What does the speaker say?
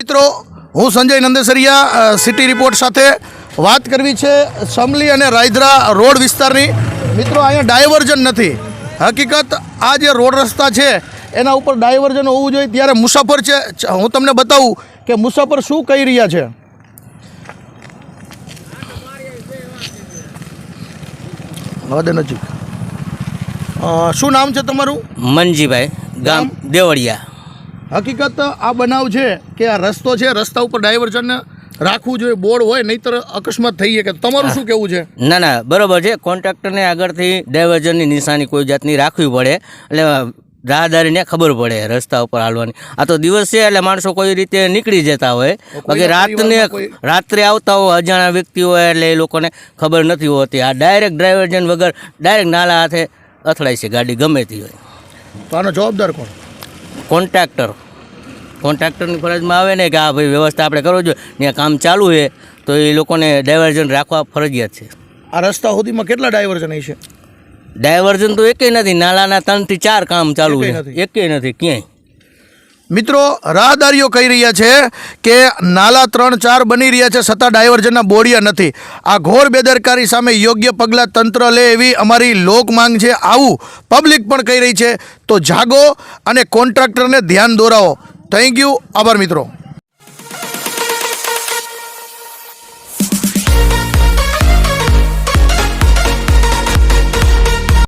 મિત્રો, હું Sanjay Nandesariya city report સાથે વાત કરવી છે સમલી અને રાયધરા રોડ વિસ્તારની. મિત્રો, અહીંયા ડાયવર્ઝન નથી. હકીકત આ જે રોડ રસ્તા છે એના ઉપર ડાયવર્ઝન હોવું જોઈએ. ત્યારે મુસાફર છે, હું તમને બતાવું કે મુસાફર શું કહી રહ્યા છે. હદ નજીક. શું નામ છે તમારું? મનજીભાઈ, ગામ દેવળિયા. હકીકત આ બનાવ છે કે આ રસ્તો છે, રસ્તા ઉપર ડાયવર્ઝન રાખવું જોઈએ, બોર્ડ હોય, નહીતર અકસ્માત થઈ શકે. તમારું શું કહેવું છે? ના ના, બરોબર છે. કોન્ટ્રાક્ટરને આગળથી ડાયવર્ઝનની નિશાની કોઈ જાતની રાખવી પડે, એટલે રાહદારીને ખબર પડે રસ્તા ઉપર હાલવાની. આ તો દિવસ છે એટલે માણસો કોઈ રીતે નીકળી જતા હોય, બાકી રાત્રે આવતા હોય અજાણ્યા વ્યક્તિ હોય એટલે એ લોકોને ખબર નથી હોતી. આ ડાયરેક્ટ ડાયવર્ઝન વગર ડાયરેક્ટ નાલા હાથે અથડાય છે ગાડી, ગમે તે હોય. તો આનો જવાબદાર કોણ? કોન્ટ્રાક્ટરની ફરજમાં આવે ને કે આ ભાઈ વ્યવસ્થા આપણે કરવો જોઈએ. ત્યાં કામ ચાલુ છે તો એ લોકોને ડાયવર્ઝન રાખવા ફરજિયાત છે. આ રસ્તા સુધીમાં કેટલા ડાયવર્ઝન છે? ડાયવર્ઝન તો એકેય નથી. નાલાના 3 થી 4 કામ ચાલુ છે, એકેય નથી ક્યાંય. મિત્રો, રાહદારીઓ કહી રહ્યા છે કે નાલા 3-4 બની રહ્યા છે છતાં ડાયવર્ઝનના બોડિયા નથી. આ ઘોર બેદરકારી સામે યોગ્ય પગલાં તંત્ર લે એવી અમારી લોક માંગ છે. આવું પબ્લિક પણ કહી રહી છે. તો જાગો અને કોન્ટ્રાક્ટરને ધ્યાન દોરાવો. Thank you. આભાર મિત્રો.